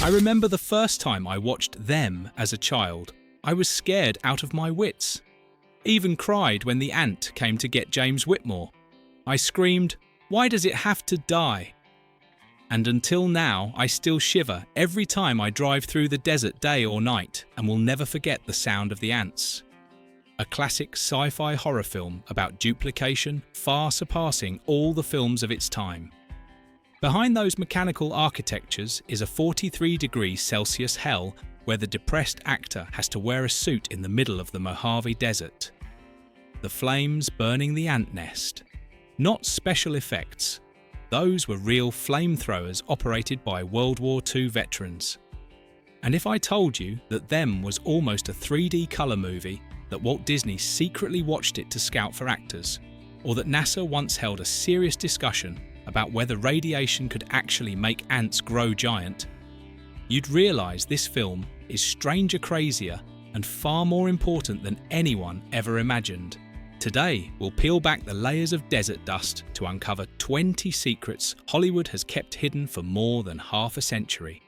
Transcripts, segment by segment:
I remember the first time I watched them as a child. I was scared out of my wits. Even cried when the ant came to get James Whitmore. I screamed, "Why does it have to die?" And until now, I still shiver every time I drive through the desert day or night and will never forget the sound of the ants. A classic sci-fi horror film about duplication, far surpassing all the films of its time. Behind those mechanical architectures is a 43 degrees Celsius hell where the depressed actor has to wear a suit in the middle of the Mojave Desert. The flames burning the ant nest. Not special effects. Those were real flamethrowers operated by World War II veterans. And if I told you that Them was almost a 3D colour movie, that Walt Disney secretly watched it to scout for actors, or that NASA once held a serious discussion about whether radiation could actually make ants grow giant, you'd realise this film is stranger, crazier, and far more important than anyone ever imagined. Today, we'll peel back the layers of desert dust to uncover 20 secrets Hollywood has kept hidden for more than half a century.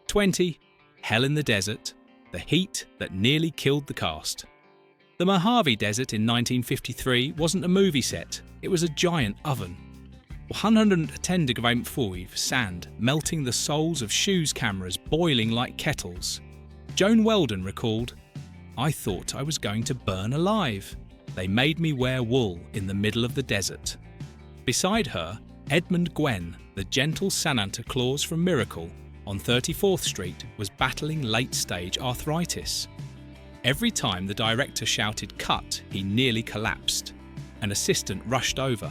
20. Hell in the Desert, the heat that nearly killed the cast. The Mojave Desert in 1953 wasn't a movie set, it was a giant oven. 110 degrees sand, melting the soles of shoes cameras boiling like kettles. Joan Weldon recalled, "I thought I was going to burn alive. They made me wear wool in the middle of the desert." Beside her, Edmund Gwenn, the gentle Santa Claus from Miracle, on 34th Street, was battling late-stage arthritis. Every time the director shouted cut, he nearly collapsed. An assistant rushed over.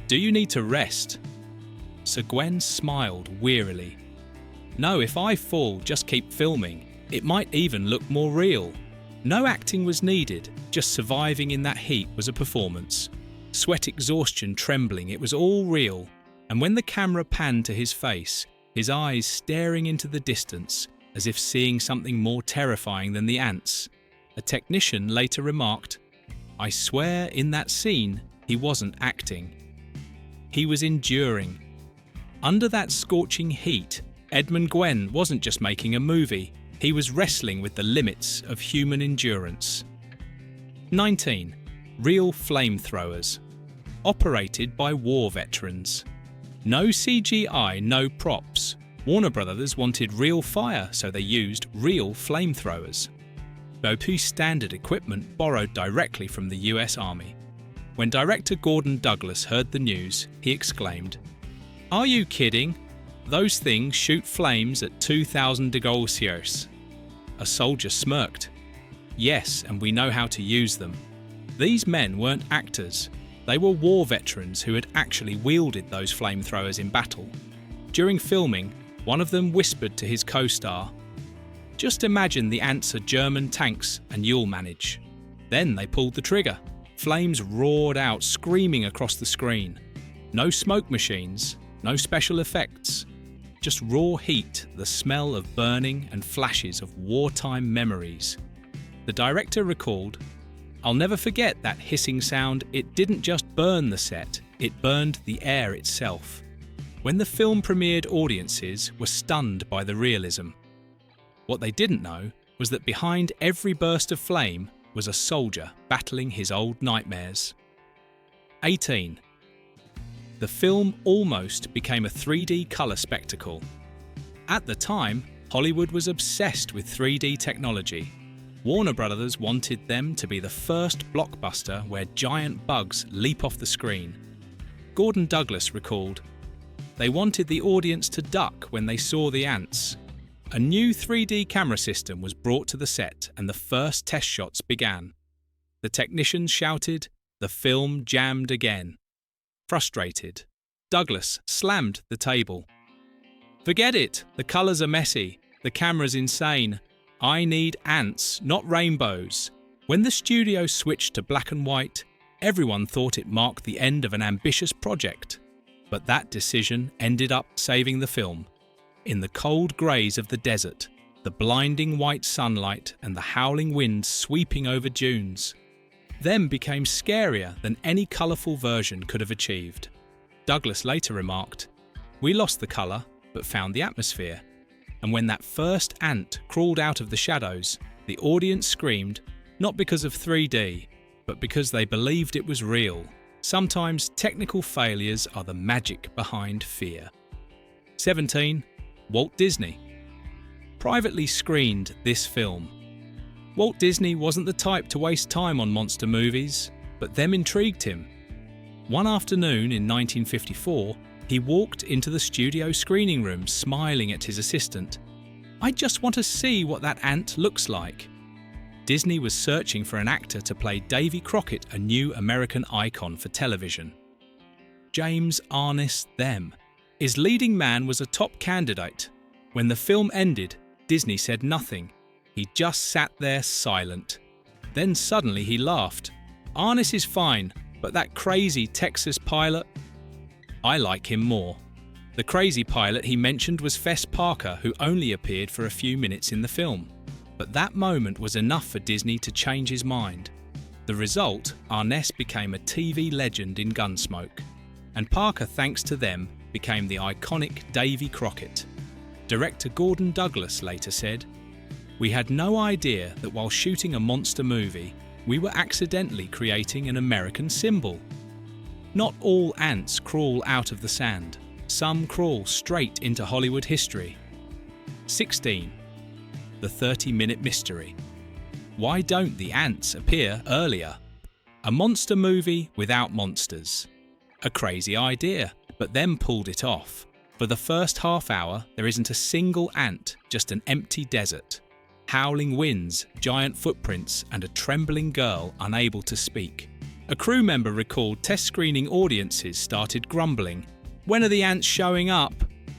"Do you need to rest?" Sir Gwenn smiled wearily. "No, if I fall, just keep filming. It might even look more real." No acting was needed, just surviving in that heat was a performance. Sweat, exhaustion, trembling, it was all real. And when the camera panned to his face, his eyes staring into the distance, as if seeing something more terrifying than the ants, a technician later remarked, "I swear in that scene, he wasn't acting. He was enduring." Under that scorching heat, Edmund Gwenn wasn't just making a movie, he was wrestling with the limits of human endurance. 19. Real flamethrowers. Operated by war veterans. No CGI, no props. Warner Brothers wanted real fire, so they used real flamethrowers. Bopu standard equipment borrowed directly from the US Army. When director Gordon Douglas heard the news, he exclaimed, "Are you kidding? Those things shoot flames at 2,000 degrees Celsius." A soldier smirked. "Yes, and we know how to use them." These men weren't actors. They were war veterans who had actually wielded those flamethrowers in battle. During filming, one of them whispered to his co-star, "Just imagine the ants are German tanks and you'll manage." Then they pulled the trigger. Flames roared out, screaming across the screen. No smoke machines, no special effects. Just raw heat, the smell of burning and flashes of wartime memories. The director recalled, "I'll never forget that hissing sound. It didn't just burn the set, it burned the air itself." When the film premiered, audiences were stunned by the realism. What they didn't know was that behind every burst of flame was a soldier battling his old nightmares. 18. The film almost became a 3D colour spectacle. At the time, Hollywood was obsessed with 3D technology. Warner Brothers wanted them to be the first blockbuster where giant bugs leap off the screen. Gordon Douglas recalled, "They wanted the audience to duck when they saw the ants." A new 3D camera system was brought to the set and the first test shots began. The technicians shouted, "The film jammed again." Frustrated, Douglas slammed the table. "Forget it, the colours are messy, the camera's insane. I need ants, not rainbows." When the studio switched to black and white, everyone thought it marked the end of an ambitious project. But that decision ended up saving the film. In the cold greys of the desert, the blinding white sunlight and the howling winds sweeping over dunes, Them became scarier than any colourful version could have achieved. Douglas later remarked, "We lost the colour, but found the atmosphere." And when that first ant crawled out of the shadows, the audience screamed, not because of 3D, but because they believed it was real. Sometimes technical failures are the magic behind fear. 17. Walt Disney privately screened this film. Walt Disney wasn't the type to waste time on monster movies, but them intrigued him. One afternoon in 1954, he walked into the studio screening room smiling at his assistant. "I just want to see what that ant looks like." Disney was searching for an actor to play Davy Crockett, a new American icon for television. James Arness Them. His leading man was a top candidate. When the film ended, Disney said nothing. He just sat there silent. Then suddenly he laughed. "Arness is fine, but that crazy Texas pilot, I like him more." The crazy pilot he mentioned was Fess Parker, who only appeared for a few minutes in the film. But that moment was enough for Disney to change his mind. The result, Arness became a TV legend in Gunsmoke. And Parker, thanks to them, became the iconic Davy Crockett. Director Gordon Douglas later said, "We had no idea that while shooting a monster movie, we were accidentally creating an American symbol. Not all ants crawl out of the sand. Some crawl straight into Hollywood history." 16. The 30-minute mystery. Why don't the ants appear earlier? A monster movie without monsters. A crazy idea, but them pulled it off. For the first half hour, there isn't a single ant, just an empty desert. Howling winds, giant footprints, and a trembling girl unable to speak. A crew member recalled test screening audiences started grumbling. "When are the ants showing up?"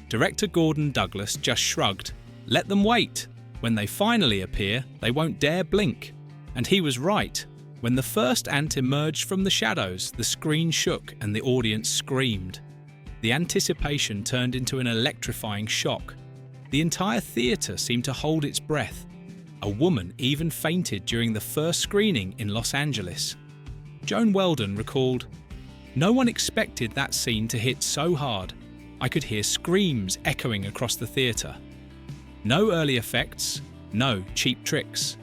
Director Gordon Douglas just shrugged. "Let them wait. When they finally appear, they won't dare blink." And he was right. When the first ant emerged from the shadows, the screen shook and the audience screamed. The anticipation turned into an electrifying shock. The entire theatre seemed to hold its breath. A woman even fainted during the first screening in Los Angeles. Joan Weldon recalled, "No one expected that scene to hit so hard. I could hear screams echoing across the theatre. No early effects, no cheap tricks.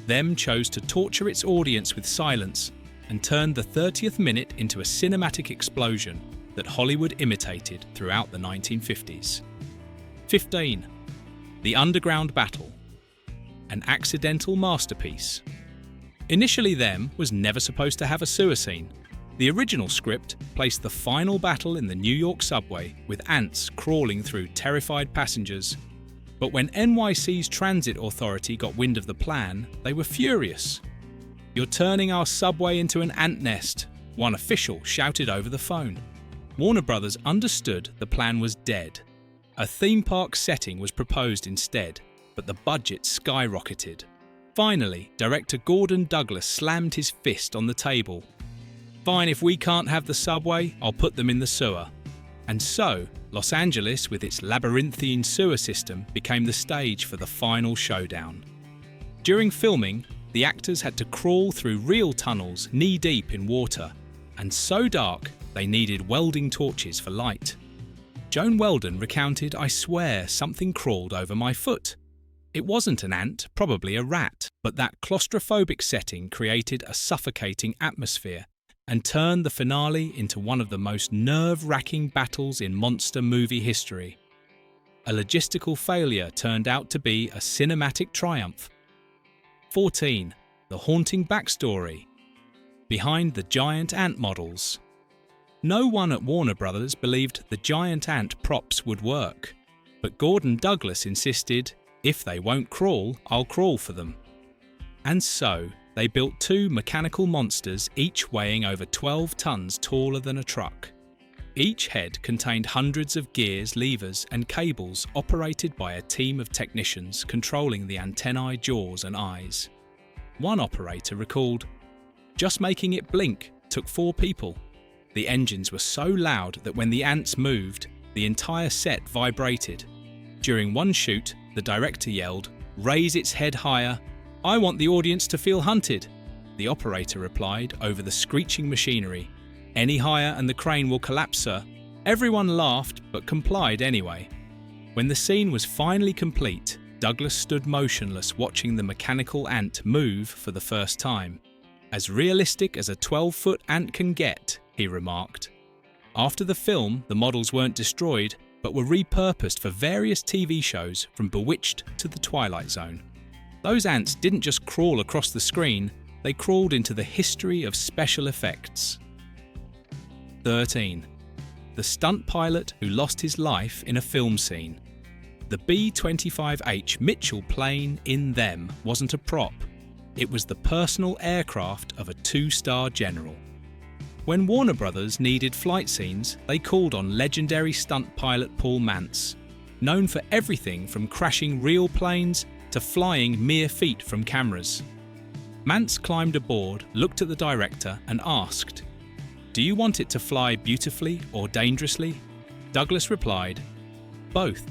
Them chose to torture its audience with silence and turned the 30th minute into a cinematic explosion that Hollywood imitated throughout the 1950s. 15. The Underground Battle. An accidental masterpiece. Initially Them was never supposed to have a sewer scene. The original script placed the final battle in the New York subway with ants crawling through terrified passengers. But when NYC's transit authority got wind of the plan, they were furious. "You're turning our subway into an ant nest," one official shouted over the phone. Warner Brothers understood the plan was dead. A theme park setting was proposed instead, but the budget skyrocketed. Finally, director Gordon Douglas slammed his fist on the table. "Fine, if we can't have the subway, I'll put them in the sewer." And so, Los Angeles, with its labyrinthine sewer system, became the stage for the final showdown. During filming, the actors had to crawl through real tunnels knee-deep in water, and so dark they needed welding torches for light. Joan Weldon recounted, "I swear something crawled over my foot. It wasn't an ant, probably a rat, but that claustrophobic setting created a suffocating atmosphere and turned the finale into one of the most nerve-wracking battles in monster movie history. A logistical failure turned out to be a cinematic triumph." 14. The haunting backstory. Behind the giant ant models. No one at Warner Brothers believed the giant ant props would work, but Gordon Douglas insisted, "If they won't crawl, I'll crawl for them." And so, they built two mechanical monsters, each weighing over 12 tons taller than a truck. Each head contained hundreds of gears, levers, and cables operated by a team of technicians controlling the antennae, jaws, and eyes. One operator recalled, "Just making it blink took 4 people. The engines were so loud that when the ants moved, the entire set vibrated. During one shoot, the director yelled, 'Raise its head higher. I want the audience to feel hunted.' The operator replied over the screeching machinery, 'Any higher and the crane will collapse, sir.' Everyone laughed but complied anyway." When the scene was finally complete, Douglas stood motionless watching the mechanical ant move for the first time. "As realistic as a 12-foot ant can get," he remarked. After the film, the models weren't destroyed, but were repurposed for various TV shows from Bewitched to The Twilight Zone. Those ants didn't just crawl across the screen, they crawled into the history of special effects. 13. The stunt pilot who lost his life in a film scene. The B-25H Mitchell plane in Them wasn't a prop. It was the personal aircraft of a 2-star general. When Warner Brothers needed flight scenes, they called on legendary stunt pilot Paul Mantz, known for everything from crashing real planes to flying mere feet from cameras. Mantz climbed aboard, looked at the director and asked, "Do you want it to fly beautifully or dangerously?" Douglas replied, "Both."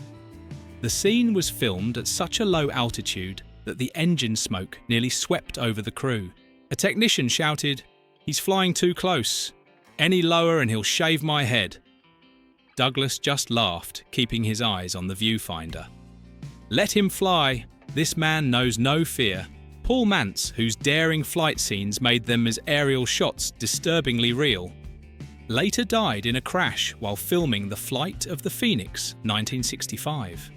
The scene was filmed at such a low altitude that the engine smoke nearly swept over the crew. A technician shouted, "He's flying too close. Any lower and he'll shave my head." Douglas just laughed, keeping his eyes on the viewfinder. "Let him fly. This man knows no fear." Paul Mantz, whose daring flight scenes made them as aerial shots disturbingly real, later died in a crash while filming The Flight of the Phoenix, 1965.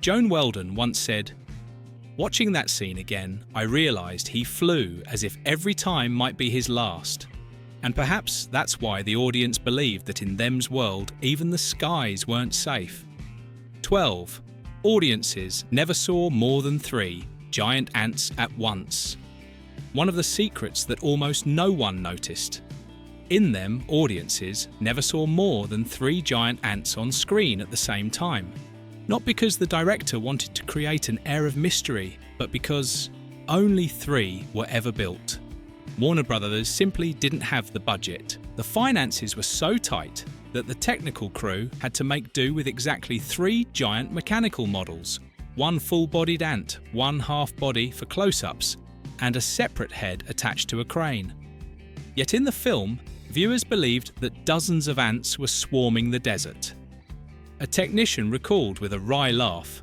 Joan Weldon once said, "Watching that scene again, I realised he flew as if every time might be his last. And perhaps that's why the audience believed that in Them's world, even the skies weren't safe." 12. Audiences never saw more than 3 giant ants at once. One of the secrets that almost no one noticed. In Them, audiences never saw more than 3 giant ants on screen at the same time. Not because the director wanted to create an air of mystery, but because only 3 were ever built. Warner Brothers simply didn't have the budget. The finances were so tight that the technical crew had to make do with exactly 3 giant mechanical models, 1 full-bodied ant, 1 half-body for close-ups, and a separate head attached to a crane. Yet in the film, viewers believed that dozens of ants were swarming the desert. A technician recalled with a wry laugh,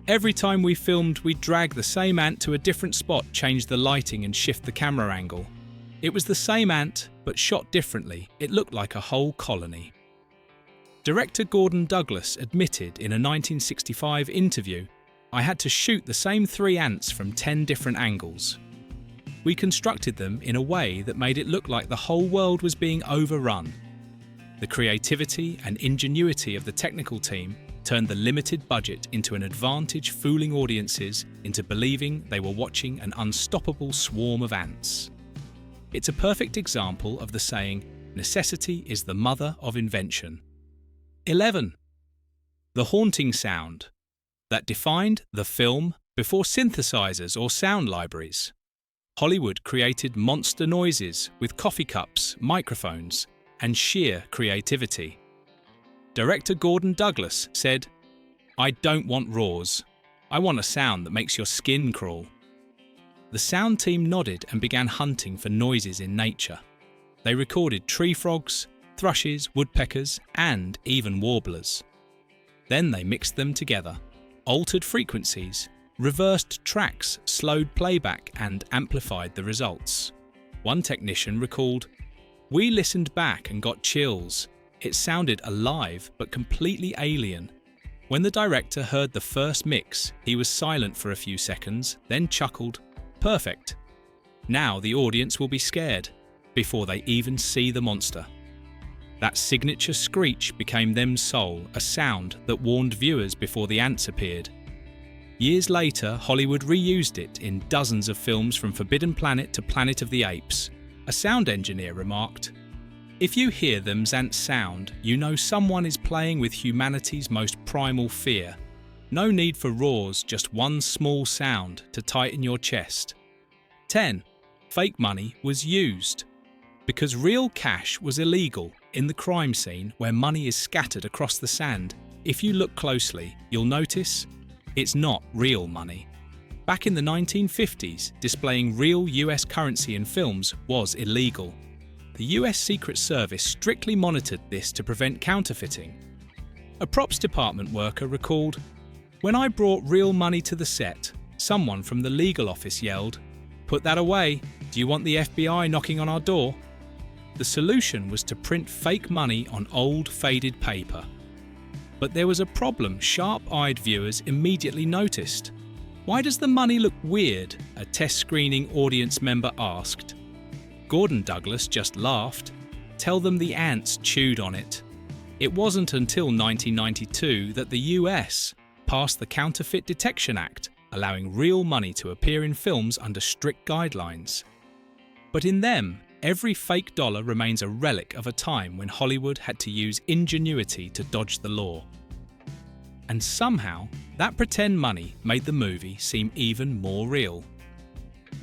"Every time we filmed, we'd drag the same ant to a different spot, change the lighting and shift the camera angle. It was the same ant, but shot differently. It looked like a whole colony." Director Gordon Douglas admitted in a 1965 interview, "I had to shoot the same 3 ants from 10 different angles. We constructed them in a way that made it look like the whole world was being overrun." The creativity and ingenuity of the technical team turned the limited budget into an advantage, fooling audiences into believing they were watching an unstoppable swarm of ants. It's a perfect example of the saying, "Necessity is the mother of invention." 11. The haunting sound that defined the film before synthesizers or sound libraries. Hollywood created monster noises with coffee cups, microphones, and sheer creativity. Director Gordon Douglas said, "I don't want roars. I want a sound that makes your skin crawl." The sound team nodded and began hunting for noises in nature. They recorded tree frogs, thrushes, woodpeckers, and even warblers. Then they mixed them together, altered frequencies, reversed tracks, slowed playback, and amplified the results. One technician recalled, "We listened back and got chills. It sounded alive but completely alien. When the director heard the first mix, he was silent for a few seconds, then chuckled, 'Perfect. Now the audience will be scared before they even see the monster.' That signature screech became Them's soul, a sound that warned viewers before the ants appeared. Years later, Hollywood reused it in dozens of films from Forbidden Planet to Planet of the Apes. A sound engineer remarked, "If you hear Them's ants sound, you know someone is playing with humanity's most primal fear. No need for roars, just one small sound to tighten your chest." 10. Fake money was used. Because real cash was illegal in the crime scene where money is scattered across the sand, if you look closely, you'll notice it's not real money. Back in the 1950s, displaying real US currency in films was illegal. The US Secret Service strictly monitored this to prevent counterfeiting. A props department worker recalled, "When I brought real money to the set, someone from the legal office yelled, 'Put that away, do you want the FBI knocking on our door?' The solution was to print fake money on old, faded paper. But there was a problem sharp-eyed viewers immediately noticed. 'Why does the money look weird?' a test screening audience member asked. Gordon Douglas just laughed. 'Tell them the ants chewed on it.' It wasn't until 1992 that the US passed the Counterfeit Detection Act, allowing real money to appear in films under strict guidelines. But in them, every fake dollar remains a relic of a time when Hollywood had to use ingenuity to dodge the law. And somehow, that pretend money made the movie seem even more real.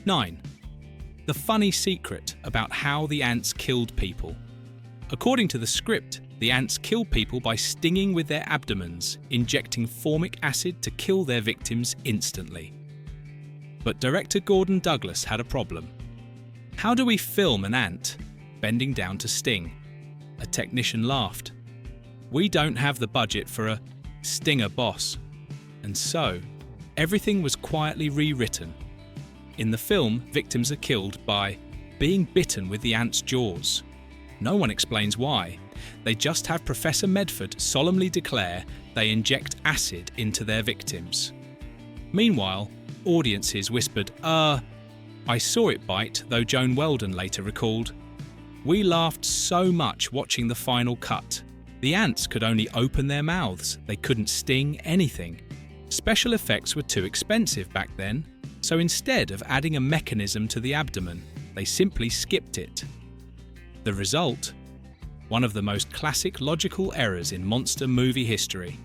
9. The funny secret about how the ants killed people. According to the script, the ants kill people by stinging with their abdomens, injecting formic acid to kill their victims instantly. But director Gordon Douglas had a problem. How do we film an ant bending down to sting? A technician laughed. We don't have the budget for a stinger boss. And so, everything was quietly rewritten. In the film, victims are killed by being bitten with the ant's jaws. No one explains why. They just have Professor Medford solemnly declare they inject acid into their victims. Meanwhile, audiences whispered, I saw it bite, though Joan Weldon later recalled. We laughed so much watching the final cut. The ants could only open their mouths, they couldn't sting anything. Special effects were too expensive back then, so instead of adding a mechanism to the abdomen, they simply skipped it. The result? One of the most classic logical errors in monster movie history.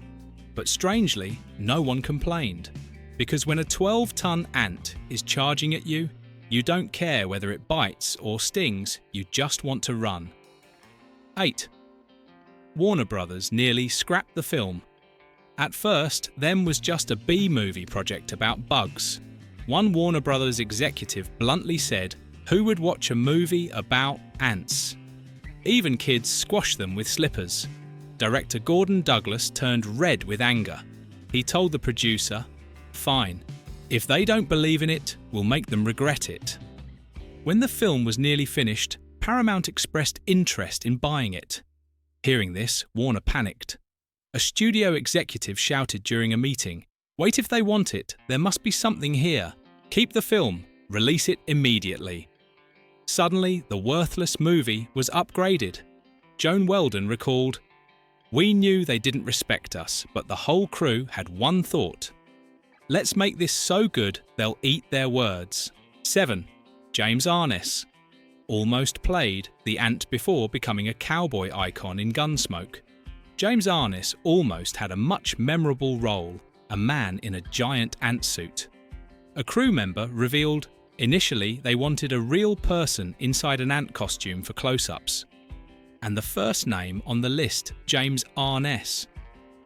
But strangely, no one complained. Because when a 12-ton ant is charging at you, you don't care whether it bites or stings, you just want to run. 8. Warner Brothers nearly scrapped the film. At first, Them was just a B-movie project about bugs. One Warner Brothers executive bluntly said, "Who would watch a movie about ants?" Even kids squashed them with slippers. Director Gordon Douglas turned red with anger. He told the producer, "Fine. If they don't believe in it, we'll make them regret it." When the film was nearly finished, Paramount expressed interest in buying it. Hearing this, Warner panicked. A studio executive shouted during a meeting, "Wait, if they want it, there must be something here. Keep the film, release it immediately." Suddenly, the worthless movie was upgraded. Joan Weldon recalled, "We knew they didn't respect us, but the whole crew had one thought. Let's make this so good they'll eat their words." 7. James Arness. Almost played the ant before becoming a cowboy icon in Gunsmoke. James Arness almost had a much memorable role, a man in a giant ant suit. A crew member revealed initially they wanted a real person inside an ant costume for close-ups. And the first name on the list, James Arness.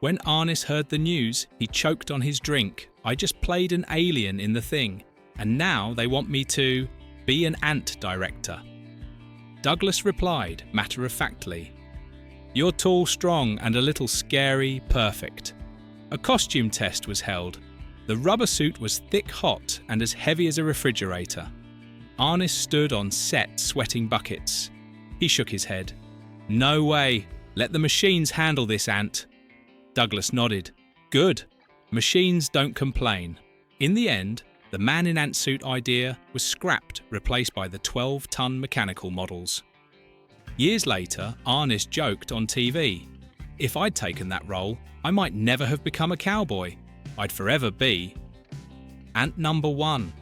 When Arness heard the news, he choked on his drink. "I just played an alien in The Thing, and now they want me to be an ant director." Douglas replied, matter-of-factly, "You're tall, strong, and a little scary, perfect." A costume test was held. The rubber suit was thick, hot, and as heavy as a refrigerator. Arness stood on set sweating buckets. He shook his head. "No way. Let the machines handle this, ant." Douglas nodded. "Good. Machines don't complain." In the end, the man in ant suit idea was scrapped, replaced by the 12-ton mechanical models. Years later, Arness joked on TV, "If I'd taken that role, I might never have become a cowboy. I'd forever be." Ant number 1.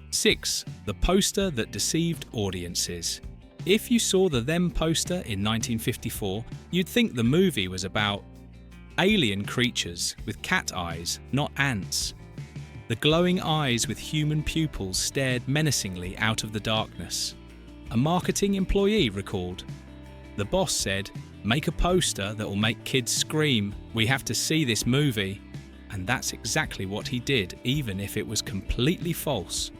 6. The poster that deceived audiences. If you saw the Them poster in 1954, you'd think the movie was about alien creatures with cat eyes, not ants. The glowing eyes with human pupils stared menacingly out of the darkness. A marketing employee recalled, "The boss said, 'Make a poster that will make kids scream. We have to see this movie.' And that's exactly what he did, even if it was completely false."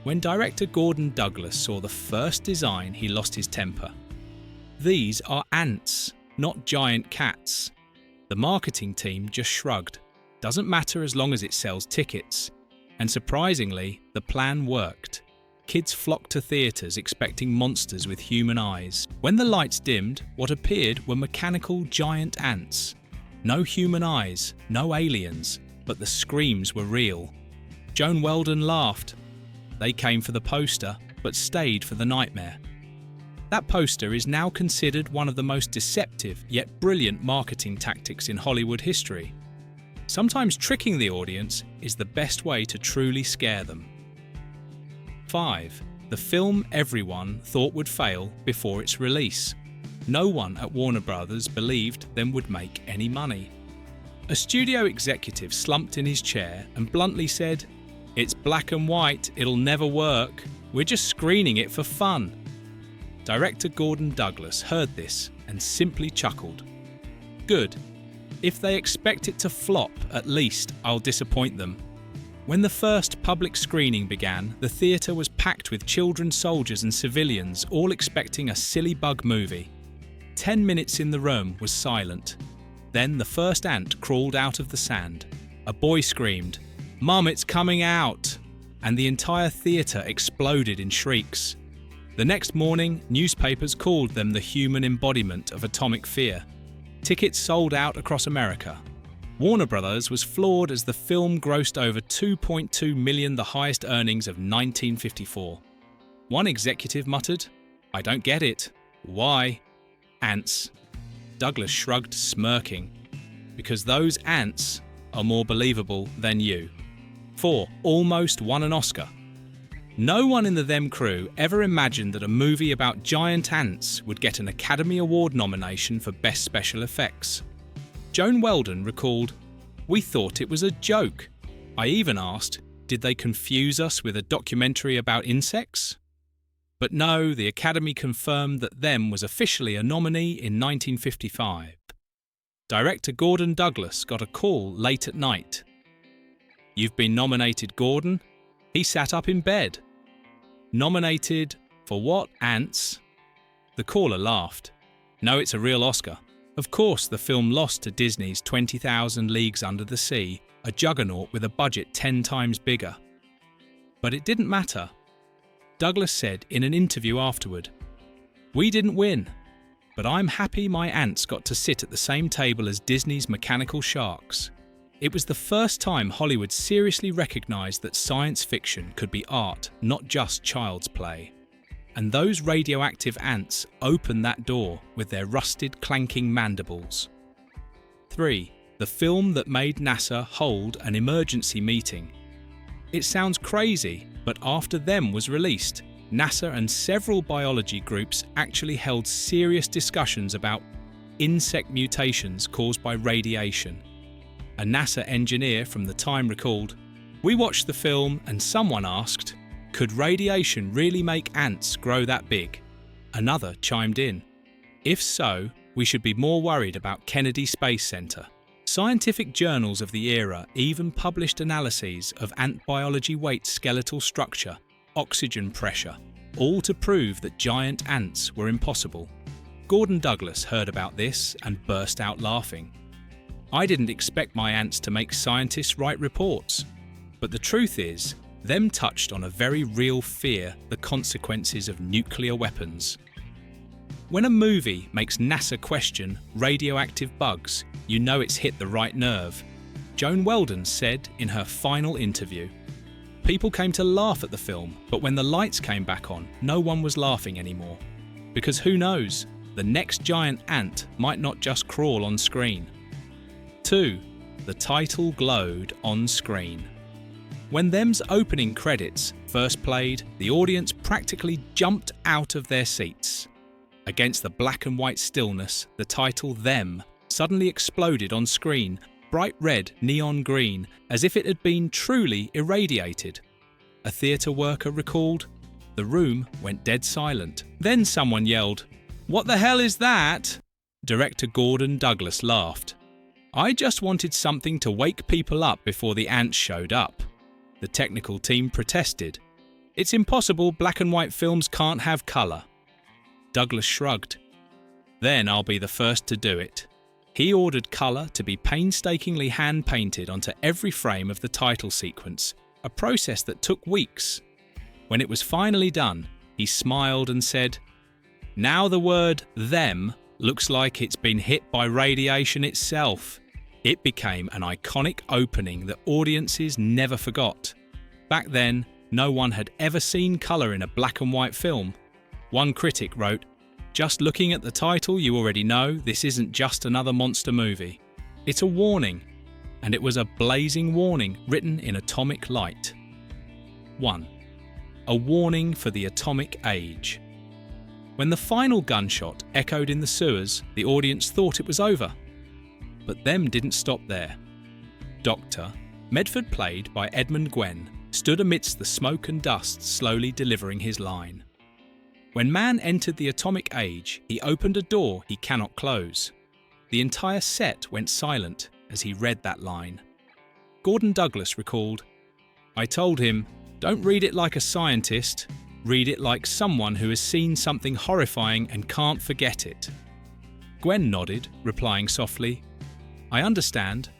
When director Gordon Douglas saw the first design, he lost his temper. "These are ants, not giant cats. The marketing team just shrugged. Doesn't matter as long as it sells tickets. And surprisingly, the plan worked. Kids flocked to theatres expecting monsters with human eyes. When the lights dimmed, what appeared were mechanical giant ants. No human eyes, no aliens, but the screams were real. Joan Weldon laughed. They came for the poster, but stayed for the nightmare. That poster is now considered one of the most deceptive yet brilliant marketing tactics in Hollywood history. Sometimes tricking the audience is the best way to truly scare them. 5. The film everyone thought would fail before its release. No one at Warner Brothers believed them would make any money. A studio executive slumped in his chair and bluntly said, "It's black and white, it'll never work. We're just screening it for fun." Director Gordon Douglas heard this and simply chuckled. Good. If they expect it to flop, at least I'll disappoint them. When the first public screening began, the theatre was packed with children, soldiers and civilians, all expecting a silly bug movie. 10 minutes in the room was silent. Then the first ant crawled out of the sand. A boy screamed, "Mum, it's coming out!" And the entire theatre exploded in shrieks. The next morning, newspapers called them the human embodiment of atomic fear. Tickets sold out across America. Warner Brothers was floored as the film grossed over $2.2 million, the highest earnings of 1954. One executive muttered, "I don't get it. Why? Ants." Douglas shrugged, smirking. "Because those ants are more believable than you." 4. Almost won an Oscar. No one in the Them crew ever imagined that a movie about giant ants would get an Academy Award nomination for Best Special Effects. Joan Weldon recalled, "We thought it was a joke. I even asked, did they confuse us with a documentary about insects? But no, the Academy confirmed that Them was officially a nominee in 1955. Director Gordon Douglas got a call late at night. "You've been nominated, Gordon." He sat up in bed. "Nominated for what, ants?" The caller laughed. "No, it's a real Oscar." Of course, the film lost to Disney's 20,000 Leagues Under the Sea, a juggernaut with a budget 10 times bigger. But it didn't matter. Douglas said in an interview afterward, "We didn't win, but I'm happy my ants got to sit at the same table as Disney's mechanical sharks." It was the first time Hollywood seriously recognised that science fiction could be art, not just child's play. And those radioactive ants opened that door with their rusted, clanking mandibles. 3. The film that made NASA hold an emergency meeting. It sounds crazy, but after Them was released, NASA and several biology groups actually held serious discussions about insect mutations caused by radiation. A NASA engineer from the time recalled, "We watched the film and someone asked, could radiation really make ants grow that big?" Another chimed in, "If so, we should be more worried about Kennedy Space Center." Scientific journals of the era even published analyses of ant biology weight, skeletal structure, oxygen pressure, all to prove that giant ants were impossible. Gordon Douglas heard about this and burst out laughing. "I didn't expect my ants to make scientists write reports." But the truth is, Them touched on a very real fear, the consequences of nuclear weapons. When a movie makes NASA question radioactive bugs, you know it's hit the right nerve. Joan Weldon said in her final interview, "People came to laugh at the film, but when the lights came back on, no one was laughing anymore. Because who knows, the next giant ant might not just crawl on screen." 2. The title glowed on screen. When Them's opening credits first played, the audience practically jumped out of their seats. Against the black and white stillness, the title Them suddenly exploded on screen, bright red, neon green, as if it had been truly irradiated. A theatre worker recalled, "The room went dead silent. Then someone yelled, 'What the hell is that?' Director Gordon Douglas laughed. "I just wanted something to wake people up before the ants showed up." The technical team protested. "It's impossible, black and white films can't have colour." Douglas shrugged. "Then I'll be the first to do it." He ordered colour to be painstakingly hand-painted onto every frame of the title sequence, a process that took weeks. When it was finally done, he smiled and said, "Now the word 'them' looks like it's been hit by radiation itself." It became an iconic opening that audiences never forgot. Back then, no one had ever seen colour in a black and white film. One critic wrote, "Just looking at the title, you already know this isn't just another monster movie. It's a warning." And it was a blazing warning written in atomic light. 1. A warning for the atomic age. When the final gunshot echoed in the sewers, the audience thought it was over. But them didn't stop there. Dr. Medford, played by Edmund Gwenn, stood amidst the smoke and dust, slowly delivering his line. When man entered the atomic age, he opened a door he cannot close. The entire set went silent as he read that line. Gordon Douglas recalled, "I told him, don't read it like a scientist, read it like someone who has seen something horrifying and can't forget it." Gwenn nodded, replying softly, "I understand."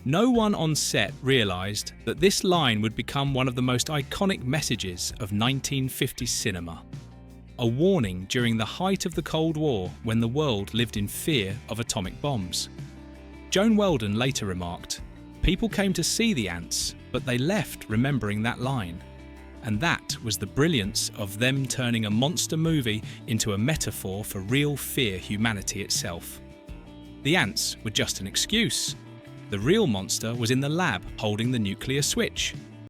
No one on set realised that this line would become one of the most iconic messages of 1950s cinema. A warning during the height of the Cold War, when the world lived in fear of atomic bombs. Joan Weldon later remarked, "People came to see the ants, but they left remembering that line." And that was the brilliance of them turning a monster movie into a metaphor for real fear humanity itself. The ants were just an excuse. The real monster was in the lab holding the nuclear switch.